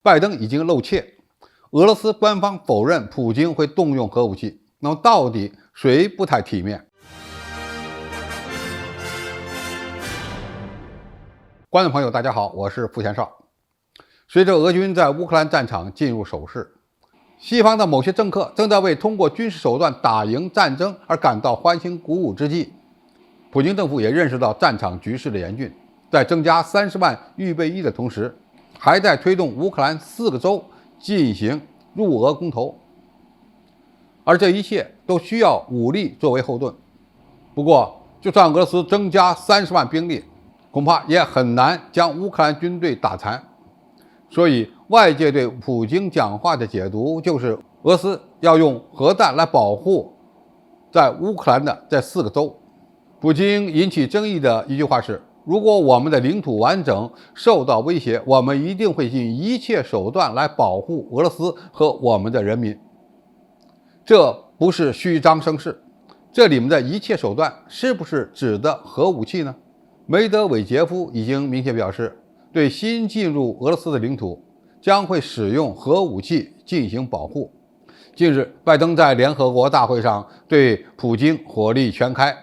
拜登已经露怯，俄罗斯官方否认普京会动用核武器。那么到底谁不太体面？观众朋友，大家好，我是傅前少。随着俄军在乌克兰战场进入守势，西方的某些政客正在为通过军事手段打赢战争而感到欢欣鼓舞之际，普京政府也认识到战场局势的严峻，在增加30万预备役的同时，还在推动乌克兰4个州进行入俄公投，而这一切都需要武力作为后盾。不过，就算俄罗斯增加30万兵力，恐怕也很难将乌克兰军队打残。所以，外界对普京讲话的解读就是，俄罗斯要用核弹来保护在乌克兰的这4个州。普京引起争议的一句话是：如果我们的领土完整受到威胁，我们一定会尽一切手段来保护俄罗斯和我们的人民。这不是虚张声势，这里面的一切手段是不是指的核武器呢？梅德韦杰夫已经明确表示，对新进入俄罗斯的领土将会使用核武器进行保护。近日，拜登在联合国大会上对普京火力全开，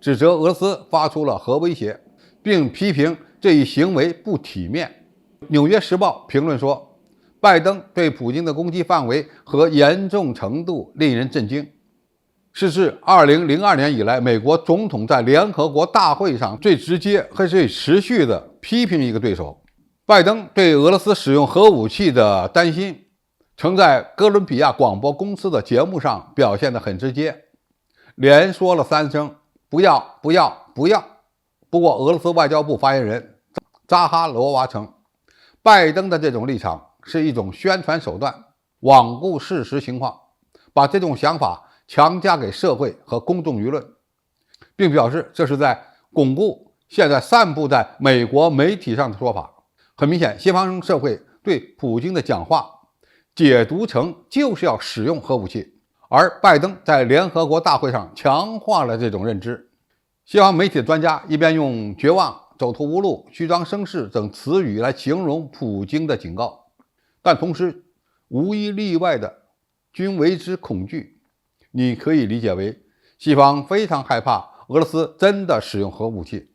指责俄罗斯发出了核威胁，并批评这一行为不体面。《纽约时报》评论说，拜登对普京的攻击范围和严重程度令人震惊，是自2002年以来美国总统在联合国大会上最直接和最持续的批评一个对手。拜登对俄罗斯使用核武器的担心曾在哥伦比亚广播公司的节目上表现得很直接，连说了3声不要不要不要。不过俄罗斯外交部发言人扎哈罗娃称，拜登的这种立场是一种宣传手段，罔顾事实情况，把这种想法强加给社会和公众舆论，并表示这是在巩固现在散布在美国媒体上的说法。很明显，西方社会对普京的讲话解读成就是要使用核武器，而拜登在联合国大会上强化了这种认知。西方媒体的专家一边用绝望、走投无路、虚张声势等词语来形容普京的警告，但同时无一例外的均为之恐惧。你可以理解为西方非常害怕俄罗斯真的使用核武器，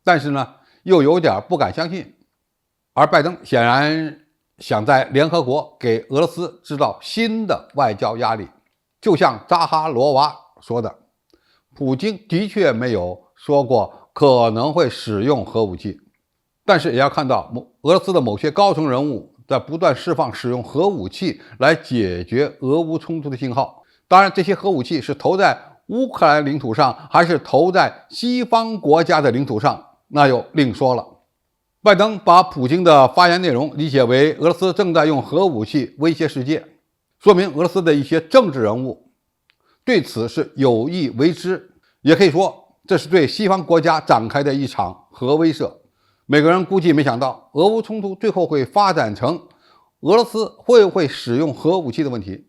但是呢，又有点不敢相信。而拜登显然想在联合国给俄罗斯制造新的外交压力。就像扎哈罗娃说的，普京的确没有说过可能会使用核武器，但是也要看到俄罗斯的某些高层人物在不断释放使用核武器来解决俄乌冲突的信号。当然，这些核武器是投在乌克兰领土上还是投在西方国家的领土上，那又另说了。拜登把普京的发言内容理解为俄罗斯正在用核武器威胁世界，说明俄罗斯的一些政治人物对此是有意为之，也可以说这是对西方国家展开的一场核威慑。每个人估计没想到，俄乌冲突最后会发展成俄罗斯会不会使用核武器的问题。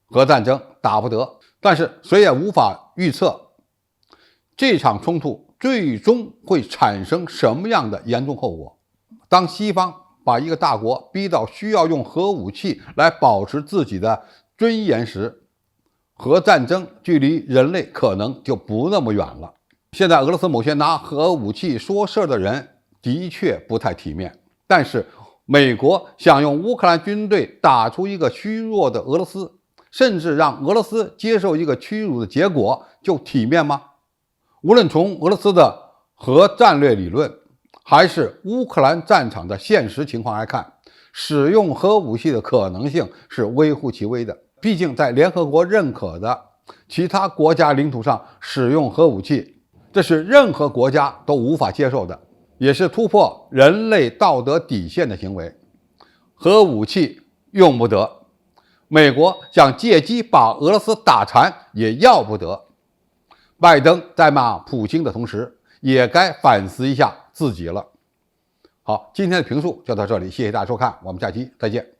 核战争打不得，但是谁也无法预测这场冲突最终会产生什么样的严重后果。当西方把一个大国逼到需要用核武器来保持自己的尊严时，核战争距离人类可能就不那么远了。现在俄罗斯某些拿核武器说事的人的确不太体面，但是美国想用乌克兰军队打出一个虚弱的俄罗斯，甚至让俄罗斯接受一个屈辱的结果，就体面吗？无论从俄罗斯的核战略理论还是乌克兰战场的现实情况来看，使用核武器的可能性是微乎其微的。毕竟在联合国认可的其他国家领土上使用核武器，这是任何国家都无法接受的，也是突破人类道德底线的行为。核武器用不得，美国想借机把俄罗斯打残也要不得。拜登在骂普京的同时，也该反思一下自己了。好，今天的评述就到这里，谢谢大家收看，我们下期再见。